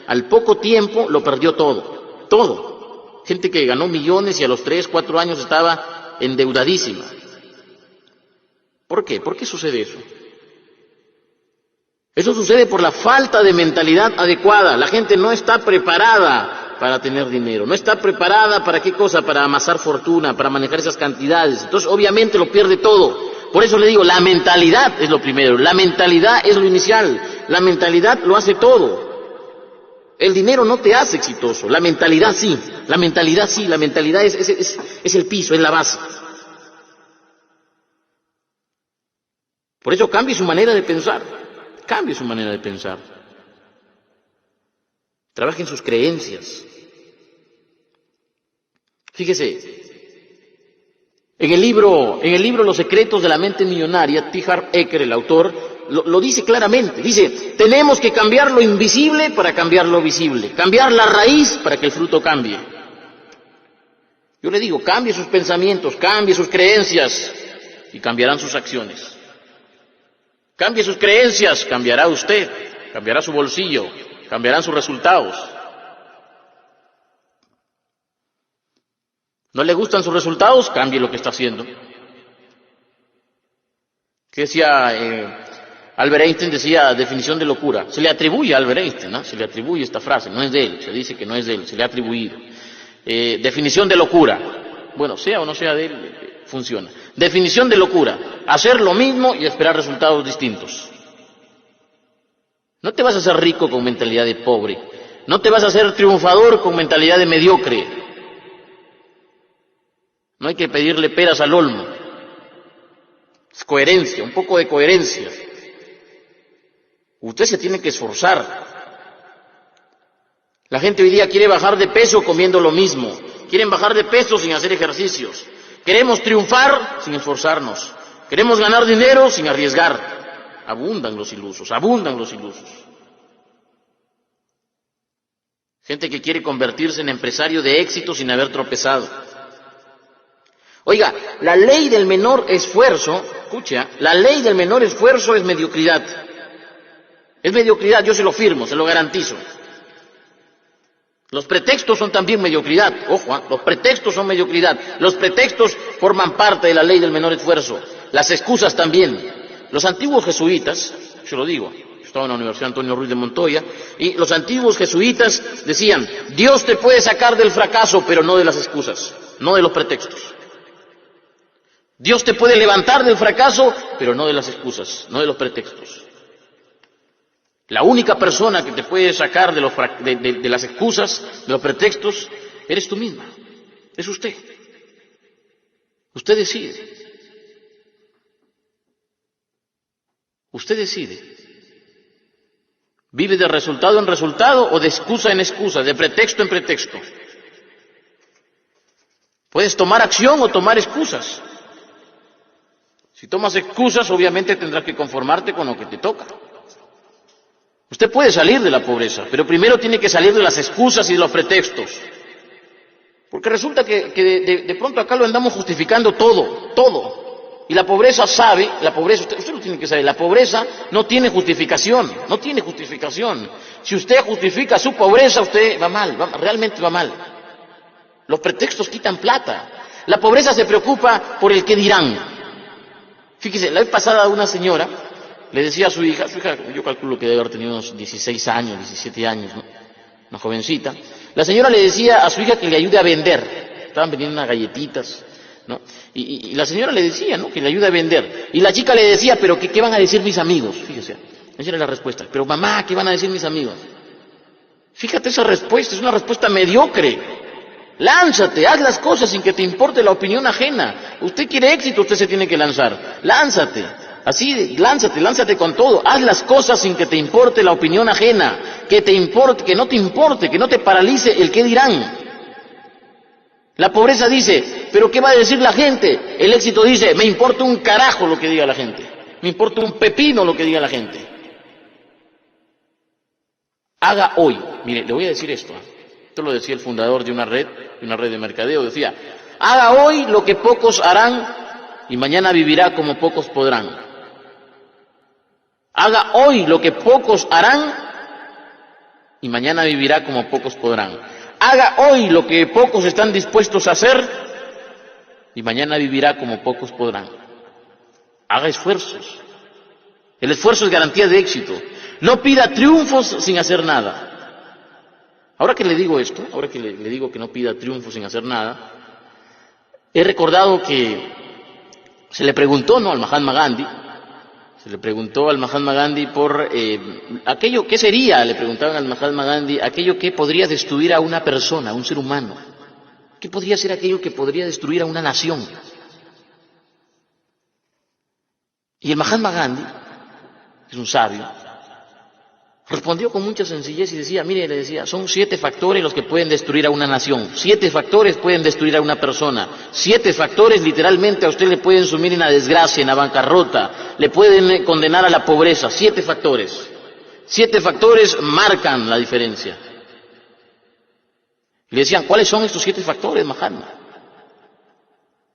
al poco tiempo lo perdió todo. Todo. Gente que ganó millones y a los 3, 4 años estaba endeudadísima. ¿Por qué? ¿Por qué sucede eso? Eso sucede por la falta de mentalidad adecuada. La gente no está preparada para tener dinero. No está preparada para qué cosa, para amasar fortuna, para manejar esas cantidades. Entonces, obviamente lo pierde todo. Por eso le digo, la mentalidad es lo primero. La mentalidad es lo inicial. La mentalidad lo hace todo. El dinero no te hace exitoso, la mentalidad sí, la mentalidad es el piso, es la base. Por eso cambie su manera de pensar, Trabaje en sus creencias. Fíjese, en el libro Los secretos de la mente millonaria, T. Harv Eker, el autor, lo dice claramente. Dice, tenemos que cambiar lo invisible para cambiar lo visible. Cambiar la raíz para que el fruto cambie. Yo le digo, cambie sus pensamientos, cambie sus creencias y cambiarán sus acciones. Cambie sus creencias, cambiará usted, cambiará su bolsillo, cambiarán sus resultados. ¿No le gustan sus resultados? Cambie lo que está haciendo. ¿Qué decía Albert Einstein? Decía definición de locura. Se le atribuye a Albert Einstein, ¿no? Se le atribuye esta frase, no es de él, se dice que no es de él, se le ha atribuido. Definición de locura. Bueno, sea o no sea de él, funciona. Definición de locura. Hacer lo mismo y esperar resultados distintos. No te vas a hacer rico con mentalidad de pobre. No te vas a hacer triunfador con mentalidad de mediocre. No hay que pedirle peras al olmo. Es coherencia, un poco de coherencia. Usted se tiene que esforzar. La gente hoy día quiere bajar de peso comiendo lo mismo. Quieren bajar de peso sin hacer ejercicios. Queremos triunfar sin esforzarnos. Queremos ganar dinero sin arriesgar. Abundan los ilusos. Gente que quiere convertirse en empresario de éxito sin haber tropezado. Oiga, la ley del menor esfuerzo, escucha, la ley del menor esfuerzo es mediocridad. Es mediocridad, yo se lo firmo, se lo garantizo. Los pretextos son también mediocridad, ojo, los pretextos son mediocridad. Los pretextos forman parte de la ley del menor esfuerzo. Las excusas también. Los antiguos jesuitas, yo lo digo, yo estaba en la Universidad Antonio Ruiz de Montoya, y los antiguos jesuitas decían, Dios te puede sacar del fracaso, pero no de las excusas, no de los pretextos. Dios te puede levantar del fracaso, pero no de las excusas, no de los pretextos. La única persona que te puede sacar de las excusas, de los pretextos, eres tú misma, es usted. Usted decide. Usted decide. ¿Vive de resultado en resultado o de excusa en excusa, de pretexto en pretexto? Puedes tomar acción o tomar excusas. Si tomas excusas, obviamente tendrás que conformarte con lo que te toca. Usted puede salir de la pobreza, pero primero tiene que salir de las excusas y de los pretextos. Porque resulta que de pronto acá lo andamos justificando todo. Y la pobreza usted lo tiene que saber, la pobreza no tiene justificación, no tiene justificación. Si usted justifica su pobreza, usted va mal, realmente va mal. Los pretextos quitan plata. La pobreza se preocupa por el qué dirán. Fíjese, la vez pasada una señora le decía a su hija yo calculo que debe haber tenido unos 16 años, 17 años, ¿no? Una jovencita. La señora le decía a su hija que le ayude a vender. Estaban vendiendo unas galletitas, ¿no? Y la señora le decía, ¿no?, que le ayude a vender. Y la chica le decía, pero ¿qué van a decir mis amigos? Fíjese, esa era la respuesta. Pero mamá, ¿qué van a decir mis amigos? Fíjate esa respuesta, es una respuesta mediocre. Lánzate, haz las cosas sin que te importe la opinión ajena. Usted quiere éxito, usted se tiene que lanzar. Lánzate, así, lánzate con todo. Haz las cosas sin que te importe la opinión ajena. Que no te paralice el qué dirán. La pobreza dice, ¿pero qué va a decir la gente? El éxito dice, me importa un carajo lo que diga la gente. Me importa un pepino lo que diga la gente. Haga hoy. Mire, le voy a decir esto. Esto lo decía el fundador de una red de mercadeo. Decía, haga hoy lo que pocos harán y mañana vivirá como pocos podrán. Haga hoy lo que pocos harán y mañana vivirá como pocos podrán. Haga hoy lo que pocos están dispuestos a hacer y mañana vivirá como pocos podrán. Haga esfuerzos. El esfuerzo es garantía de éxito. No pida triunfos sin hacer nada. Ahora que le digo esto, ahora que le digo que no pida triunfos sin hacer nada, he recordado que se le preguntó, ¿no?, al Mahatma Gandhi. Se le preguntó al Mahatma Gandhi por aquello, ¿qué sería? Le preguntaban al Mahatma Gandhi, aquello que podría destruir a una persona, a un ser humano. ¿Qué podría ser aquello que podría destruir a una nación? Y el Mahatma Gandhi, que es un sabio, respondió con mucha sencillez y decía, mire, le decía, son 7 factores los que pueden destruir a una nación. 7 factores pueden destruir a una persona. 7 factores literalmente a usted le pueden sumir en la desgracia, en la bancarrota, le pueden condenar a la pobreza. 7 factores. 7 factores marcan la diferencia. Y le decían, ¿cuáles son estos 7 factores, Mahatma?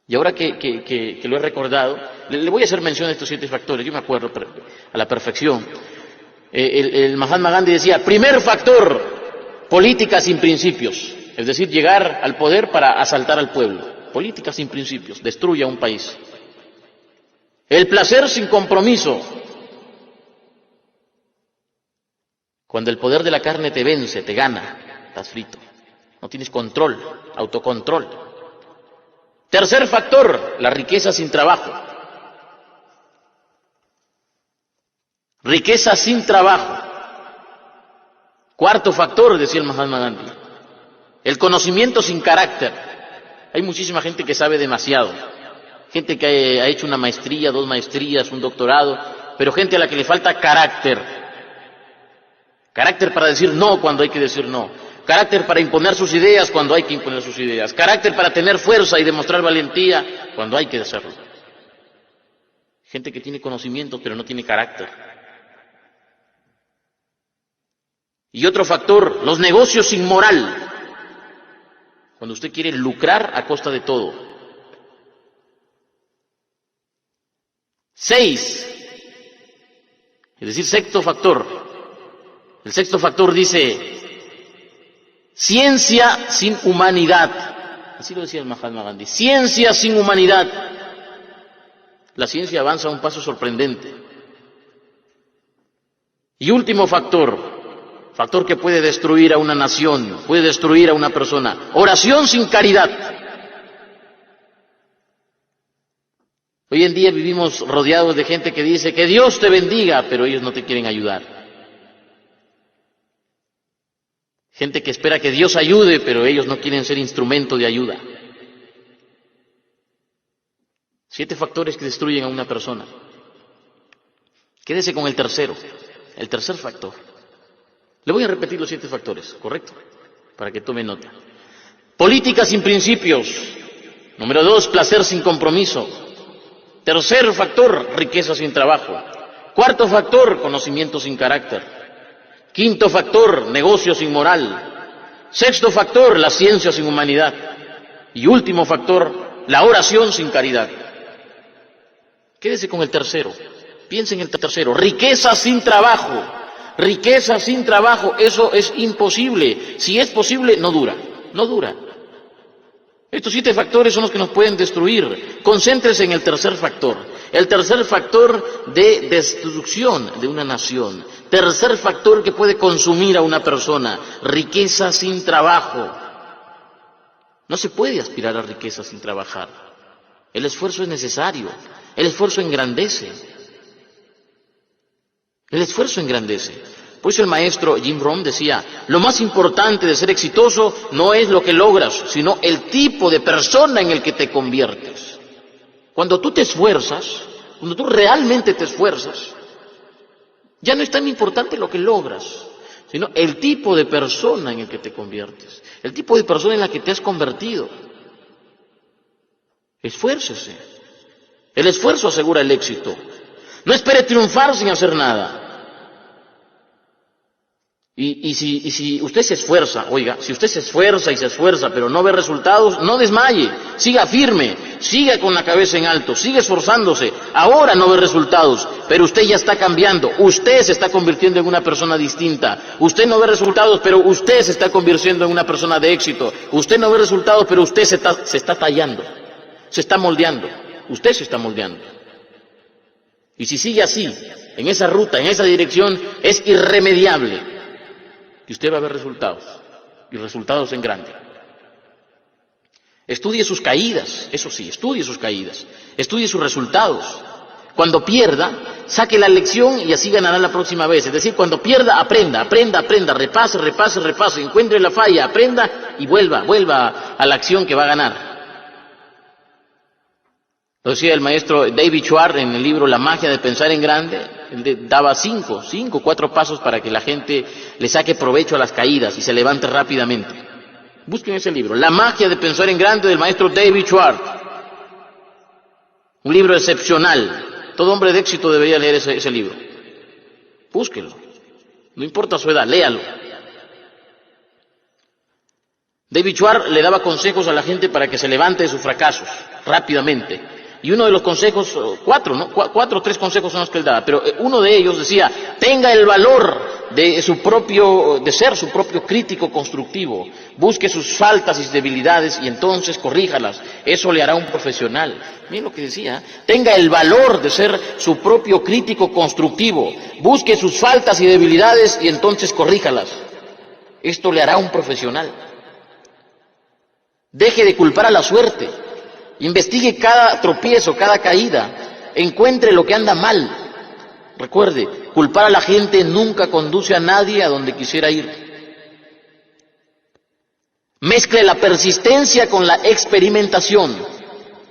Y ahora que lo he recordado, le voy a hacer mención de estos 7 factores. Yo me acuerdo a la perfección. El Mahatma Gandhi decía, primer factor, política sin principios, es decir, llegar al poder para asaltar al pueblo. Política sin principios, destruye a un país. El placer sin compromiso. Cuando el poder de la carne te vence, te gana, estás frito. No tienes control, autocontrol. Tercer factor, la riqueza sin trabajo. Riqueza sin trabajo. Cuarto factor, decía el Mahatma Gandhi, el conocimiento sin carácter. Hay muchísima gente que sabe demasiado, gente que ha hecho una maestría, 2 maestrías, un doctorado, pero gente a la que le falta carácter. Carácter para decir no cuando hay que decir no. Carácter para imponer sus ideas cuando hay que imponer sus ideas. Carácter para tener fuerza y demostrar valentía cuando hay que hacerlo. Gente que tiene conocimientos pero no tiene carácter. Y otro factor, los negocios sin moral. Cuando usted quiere lucrar a costa de todo. 6. Es decir, sexto factor. El sexto factor dice, ciencia sin humanidad. Así lo decía el Mahatma Gandhi. Ciencia sin humanidad. La ciencia avanza a un paso sorprendente. Y último factor. Factor que puede destruir a una nación, puede destruir a una persona. Oración sin caridad. Hoy en día vivimos rodeados de gente que dice que Dios te bendiga, pero ellos no te quieren ayudar. Gente que espera que Dios ayude, pero ellos no quieren ser instrumento de ayuda. 7 factores que destruyen a una persona. Quédese con el tercero, el tercer factor. Le voy a repetir los 7 factores, ¿correcto? Para que tome nota. Política sin principios. Número 2, placer sin compromiso. Tercer factor, riqueza sin trabajo. Cuarto factor, conocimiento sin carácter. Quinto factor, negocio sin moral. Sexto factor, la ciencia sin humanidad. Y último factor, la oración sin caridad. Quédese con el tercero. Piense en el tercero. Riqueza sin trabajo. Riqueza sin trabajo, eso es imposible. Si es posible, no dura. No dura. Estos 7 factores son los que nos pueden destruir. Concéntrese en el tercer factor. El tercer factor de destrucción de una nación. Tercer factor que puede consumir a una persona. Riqueza sin trabajo. No se puede aspirar a riqueza sin trabajar. El esfuerzo es necesario. El esfuerzo engrandece. El esfuerzo engrandece. Por eso el maestro Jim Rohn decía, lo más importante de ser exitoso no es lo que logras, sino el tipo de persona en el que te conviertes. Cuando tú te esfuerzas, cuando tú realmente te esfuerzas, ya no es tan importante lo que logras, sino el tipo de persona en el que te conviertes, el tipo de persona en la que te has convertido. Esfuércese. El esfuerzo asegura el éxito. No espere triunfar sin hacer nada. Y si usted se esfuerza, oiga, si usted se esfuerza y se esfuerza, pero no ve resultados, no desmaye, siga firme, siga con la cabeza en alto, siga esforzándose. Ahora no ve resultados, pero usted ya está cambiando, usted se está convirtiendo en una persona distinta. Usted no ve resultados, pero usted se está convirtiendo en una persona de éxito. Usted no ve resultados, pero usted se está tallando, se está moldeando, usted se está moldeando. Y si sigue así, en esa ruta, en esa dirección, es irremediable. Y usted va a ver resultados, y resultados en grande. Estudie sus caídas, eso sí, estudie sus caídas, estudie sus resultados. Cuando pierda, saque la lección y así ganará la próxima vez. Es decir, cuando pierda, aprenda, repase, encuentre la falla, aprenda y vuelva a la acción que va a ganar. Lo decía el maestro David Schwartz en el libro La magia de pensar en grande. Él daba 4 pasos para que la gente le saque provecho a las caídas y se levante rápidamente. Busquen ese libro, La magia de pensar en grande, del maestro David Schwartz. Un libro excepcional. Todo hombre de éxito debería leer ese libro. Búsquenlo. No importa su edad, léalo. David Schwartz le daba consejos a la gente para que se levante de sus fracasos rápidamente. Y uno de los consejos, 4 o 3 consejos son los que él daba, pero uno de ellos decía, tenga el valor de ser su propio crítico constructivo, busque sus faltas y debilidades y entonces corríjalas, eso le hará un profesional. Miren lo que decía, tenga el valor de ser su propio crítico constructivo, busque sus faltas y debilidades y entonces corríjalas, esto le hará un profesional. Deje de culpar a la suerte. Investigue cada tropiezo, cada caída, encuentre lo que anda mal. Recuerde, culpar a la gente nunca conduce a nadie a donde quisiera ir. Mezcle la persistencia con la experimentación.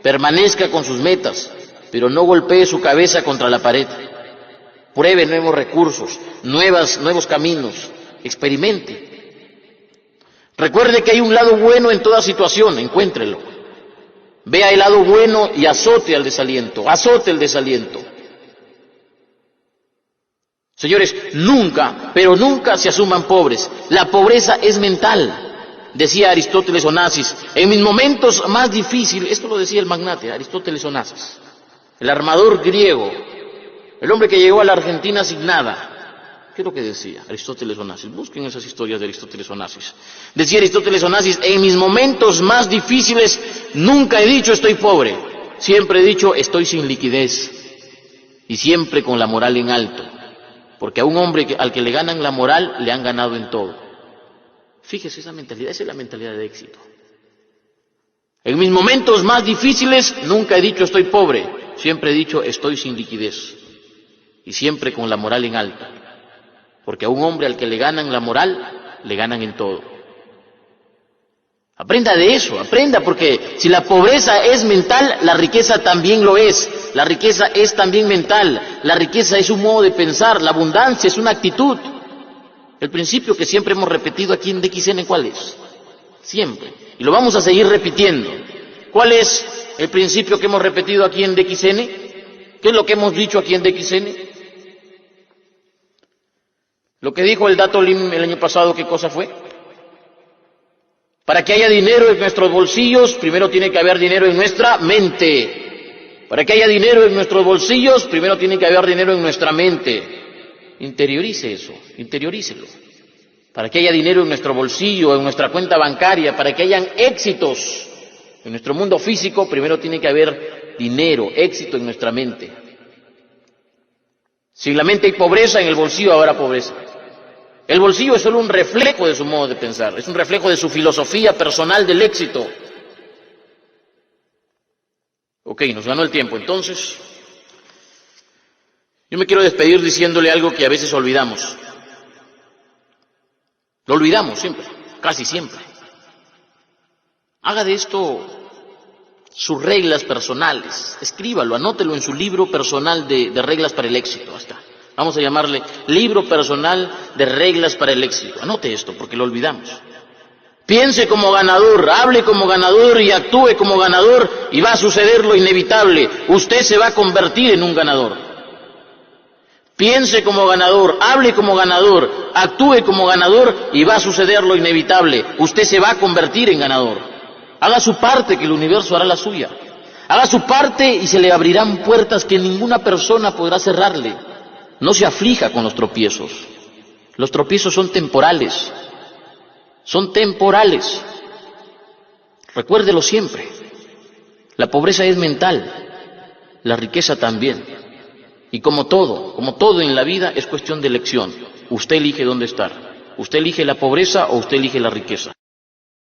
Permanezca con sus metas, pero no golpee su cabeza contra la pared. Pruebe nuevos recursos, nuevos caminos, experimente. Recuerde que hay un lado bueno en toda situación, encuéntrelo. Vea el lado bueno y azote el desaliento. Señores, nunca, pero nunca se asuman pobres. La pobreza es mental, decía Aristóteles Onassis. En mis momentos más difíciles, esto lo decía el magnate Aristóteles Onassis, el armador griego, el hombre que llegó a la Argentina sin nada. ¿Qué es lo que decía Aristóteles Onassis? Busquen esas historias de Aristóteles Onassis. Decía Aristóteles Onassis, en mis momentos más difíciles nunca he dicho estoy pobre, siempre he dicho estoy sin liquidez y siempre con la moral en alto, porque a un hombre al que le ganan la moral le han ganado en todo. Fíjese esa mentalidad, esa es la mentalidad de éxito. En mis momentos más difíciles nunca he dicho estoy pobre, siempre he dicho estoy sin liquidez y siempre con la moral en alto. Porque a un hombre al que le ganan la moral, le ganan en todo. Aprenda de eso, aprenda, porque si la pobreza es mental, la riqueza también lo es. La riqueza es también mental, la riqueza es un modo de pensar, la abundancia es una actitud. El principio que siempre hemos repetido aquí en DXN, ¿cuál es? Siempre. Y lo vamos a seguir repitiendo. ¿Cuál es el principio que hemos repetido aquí en DXN? ¿Qué es lo que hemos dicho aquí en DXN? Lo que dijo el Dato Lim el año pasado, ¿qué cosa fue? Para que haya dinero en nuestros bolsillos, primero tiene que haber dinero en nuestra mente. Para que haya dinero en nuestros bolsillos, primero tiene que haber dinero en nuestra mente. Interiorice eso, interiorícelo. Para que haya dinero en nuestro bolsillo, en nuestra cuenta bancaria, para que hayan éxitos en nuestro mundo físico, primero tiene que haber dinero, éxito en nuestra mente. Si en la mente hay pobreza, en el bolsillo habrá pobreza. El bolsillo es solo un reflejo de su modo de pensar, es un reflejo de su filosofía personal del éxito. Ok, nos ganó el tiempo. Entonces, yo me quiero despedir diciéndole algo que a veces olvidamos. Lo olvidamos siempre, casi siempre. Haga de esto sus reglas personales, escríbalo, anótelo en su libro personal de reglas para el éxito. Hasta vamos a llamarle libro personal de reglas para el éxito. Anote esto porque lo olvidamos. Piense como ganador, hable como ganador y actúe como ganador y va a suceder lo inevitable. Usted se va a convertir en un ganador. Piense como ganador, hable como ganador, actúe como ganador y va a suceder lo inevitable. Usted se va a convertir en ganador. Haga su parte que el universo hará la suya. Haga su parte y se le abrirán puertas que ninguna persona podrá cerrarle. No se aflija con los tropiezos. Los tropiezos son temporales. Son temporales. Recuérdelo siempre. La pobreza es mental, la riqueza también. Y como todo en la vida es cuestión de elección. Usted elige dónde estar. Usted elige la pobreza o usted elige la riqueza.